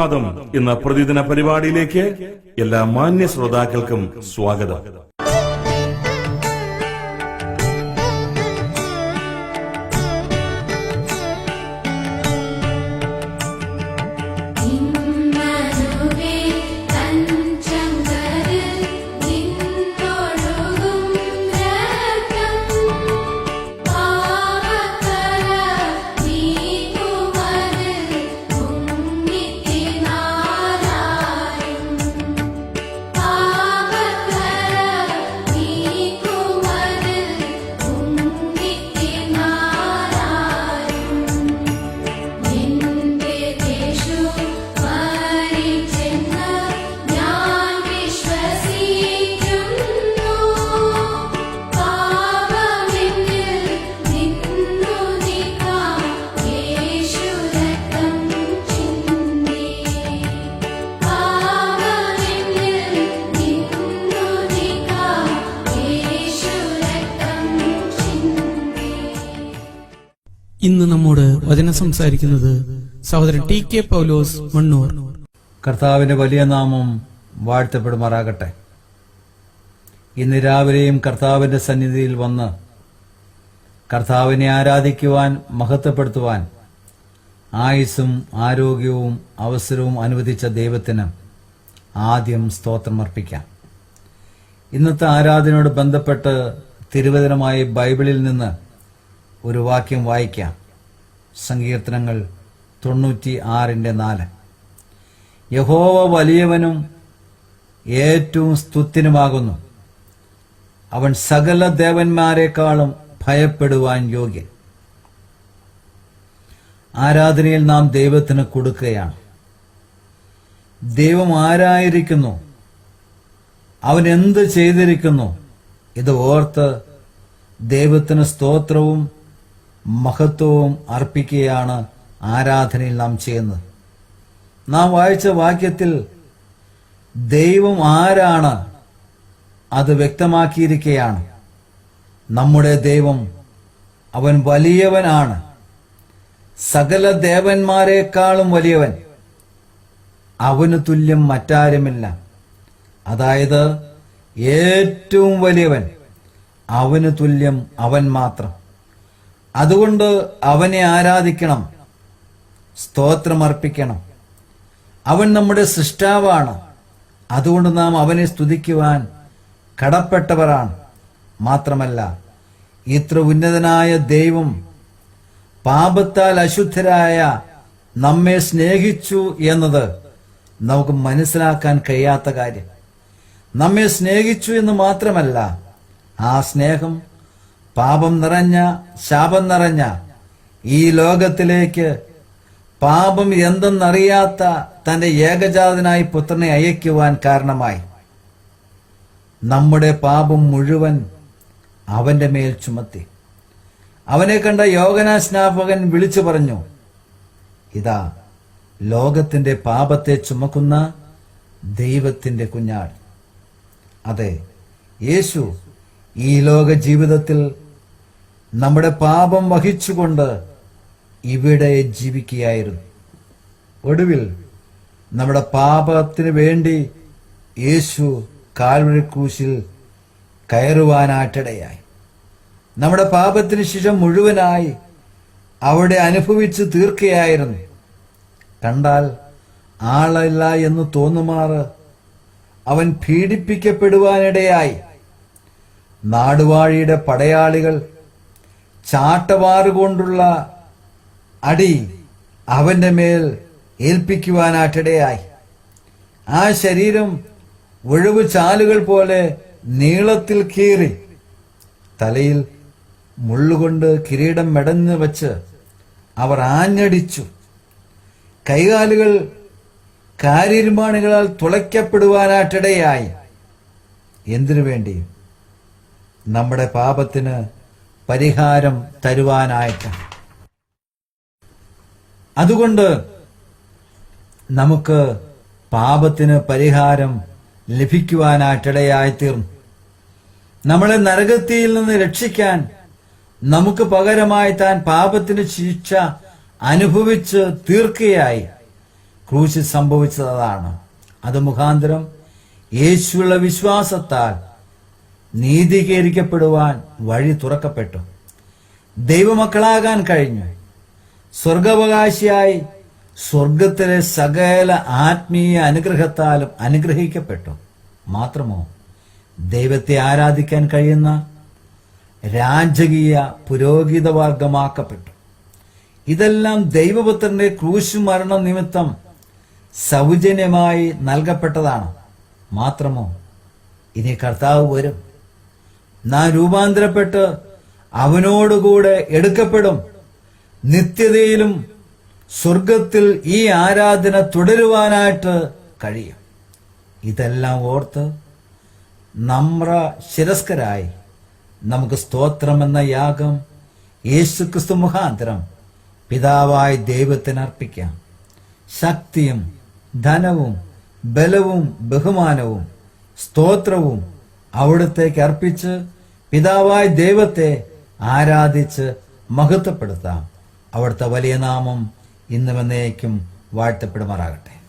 സുപ്രഭാതം എന്ന പ്രതിദിന പരിപാടിയിലേക്ക് എല്ലാ മാന്യ ശ്രോതാക്കൾക്കും സ്വാഗതം. ഇന്ന് നമ്മോട് വചനം സംസാരിക്കുന്നത് സഹോദരൻ TK പൗലോസ് മണ്ണൂർ. കർത്താവിന്റെ വലിയ നാമം വാഴ്ത്തപ്പെടുമാറാകട്ടെ. ഇന്ന് രാവിലെയും കർത്താവിന്റെ സന്നിധിയിൽ വന്ന് കർത്താവിനെ ആരാധിക്കുവാൻ, മഹത്വപ്പെടുത്തുവാൻ ആയുസ്സും ആരോഗ്യവും അവസരവും അനുവദിച്ച ദൈവത്തിന് ആദ്യം സ്തോത്രമർപ്പിക്കാം. ഇന്നത്തെ ആരാധനയോട് ബന്ധപ്പെട്ട് തിരുവചനമായി ബൈബിളിൽ നിന്ന് ഒരു വാക്യം വായിക്കാം. സങ്കീർത്തനങ്ങൾ 96:4. യഹോവ വലിയവനും ഏറ്റവും സ്തുത്യനുമാകുന്നു, അവൻ സകല ദേവന്മാരെക്കാളും ഭയപ്പെടുവാൻ യോഗ്യൻ. ആരാധനയിൽ നാം ദൈവത്തിന് കൊടുക്കുകയാണ്. ദൈവം ആരായിരിക്കുന്നു, അവൻ എന്ത് ചെയ്തിരിക്കുന്നു, ഇത് ഓർത്ത് ദൈവത്തിന് സ്തോത്രവും മഹത്വവും അർപ്പിക്കുകയാണ് ആരാധനയിൽ നാം ചെയ്യുന്നത്. നാം വായിച്ച വാക്യത്തിൽ ദൈവം ആരാണ് അത് വ്യക്തമാക്കിയിരിക്കുകയാണ്. നമ്മുടെ ദൈവം അവൻ വലിയവനാണ്, സകല ദേവന്മാരെക്കാളും വലിയവൻ, അവന് തുല്യം മറ്റാരുമില്ല. അതായത് ഏറ്റവും വലിയവൻ, അവന് തുല്യം അവൻ മാത്രം. അതുകൊണ്ട് അവനെ ആരാധിക്കണം, സ്തോത്രമർപ്പിക്കണം. അവൻ നമ്മുടെ സൃഷ്ടാവാണ്. അതുകൊണ്ട് നാം അവനെ സ്തുതിക്കുവാൻ കടപ്പെട്ടവരാണ്. മാത്രമല്ല, ഇത്ര ഉന്നതനായ ദൈവം പാപത്താൽ അശുദ്ധരായ നമ്മെ സ്നേഹിച്ചു എന്നത് നമുക്ക് മനസ്സിലാക്കാൻ കഴിയാത്ത കാര്യം. നമ്മെ സ്നേഹിച്ചു എന്ന് മാത്രമല്ല, ആ സ്നേഹം പാപം നിറഞ്ഞ, ശാപം നിറഞ്ഞ ഈ ലോകത്തിലേക്ക് പാപം എന്തെന്നറിയാത്ത തന്റെ ഏകജാതനായ പുത്രനെ അയക്കുവാൻ കാരണമായി. നമ്മുടെ പാപം മുഴുവൻ അവന്റെ മേൽ ചുമത്തി. അവനെ കണ്ട യോഹന്നാൻ സ്നാപകൻ വിളിച്ചു പറഞ്ഞു, ഇതാ ലോകത്തിന്റെ പാപത്തെ ചുമക്കുന്ന ദൈവത്തിന്റെ കുഞ്ഞാട്. അതെ, യേശു ഈ ലോക ജീവിതത്തിൽ നമ്മുടെ പാപം വഹിച്ചുകൊണ്ട് ഇവിടെ ജീവിക്കുകയായിരുന്നു. ഒടുവിൽ നമ്മുടെ പാപത്തിന് വേണ്ടി യേശു കാൽവരി ക്രൂശിൽ കയറുവാനായിട്ടിടയായി. നമ്മുടെ പാപത്തിന് ശിക്ഷ മുഴുവനായി അവിടെ അനുഭവിച്ചു തീർക്കുകയായിരുന്നു. കണ്ടാൽ ആളല്ല എന്ന് തോന്നുമാറ് അവൻ പീഡിപ്പിക്കപ്പെടുവാനിടയായി. നാടുവാഴിയുടെ പടയാളികൾ ചാട്ടവാറുകൊണ്ടുള്ള അടി അവന്റെ മേൽ ഏൽപ്പിക്കുവാനായിട്ടിടയായി. ആ ശരീരം ഒഴിവ് ചാലുകൾ പോലെ നീളത്തിൽ കീറി, തലയിൽ മുള്ളുകൊണ്ട് കിരീടം മെടഞ്ഞു വച്ച് അവർ ആഞ്ഞടിച്ചു. കൈകാലുകൾ കാരിരുമ്പാണികളാൽ തുളയ്ക്കപ്പെടുവാനായിട്ടിടയായി. എന്തിനു വേണ്ടി? നമ്മുടെ പാപത്തിന് പരിഹാരം തരുവാനായിട്ട്. അതുകൊണ്ട് നമുക്ക് പാപത്തിന് പരിഹാരം ലഭിക്കുവാനായിട്ടിടയായിത്തീർന്നു. നമ്മളെ നരകത്തിയിൽ നിന്ന് രക്ഷിക്കാൻ നമുക്ക് പകരമായി താൻ പാപത്തിന് ശിക്ഷ അനുഭവിച്ച് തീർക്കുകയായി. ക്രൂശിൽ സംഭവിച്ചത് അതാണ്. അത് മുഖാന്തരം യേശുവിലുള്ള വിശ്വാസത്താൽ നീതീകരിക്കപ്പെടുവാൻ വഴി തുറക്കപ്പെട്ടു. ദൈവമക്കളാകാൻ കഴിഞ്ഞു. സ്വർഗാവകാശിയായി സ്വർഗത്തിലെ സകല ആത്മീയ അനുഗ്രഹത്താലും അനുഗ്രഹിക്കപ്പെട്ടു. മാത്രമോ ദൈവത്തെ ആരാധിക്കാൻ കഴിയുന്ന രാജകീയ പുരോഹിതവർഗമാക്കപ്പെട്ടു. ഇതെല്ലാം ദൈവപുത്രന്റെ ക്രൂശ് മരണം നിമിത്തം സൗജന്യമായി നൽകപ്പെട്ടതാണ്. മാത്രമോ ഇനി കർത്താവ് വരും. നാം രൂപാന്തരപ്പെട്ട് അവനോടുകൂടെ എടുക്കപ്പെടും. നിത്യതയിലും സ്വർഗത്തിൽ ഈ ആരാധന തുടരുവാനായിട്ട് കഴിയും. ഇതെല്ലാം ഓർത്ത് നമ്ര ശിരസ്കരായി നമുക്ക് സ്തോത്രമെന്ന യാഗം യേശുക്രിസ്തു മുഖാന്തരം പിതാവായ ദൈവത്തിന് അർപ്പിക്കാം. ശക്തിയും ധനവും ബലവും ബഹുമാനവും സ്തോത്രവും അവിടുത്തേക്ക് അർപ്പിച്ച് പിതാവായ ദൈവത്തെ ആരാധിച്ച് മഹത്വപ്പെടുത്താം. അവിടുത്തെ വലിയ നാമം ഇന്നും എന്നേക്കും വാഴ്ത്തപ്പെടുമാറാകട്ടെ.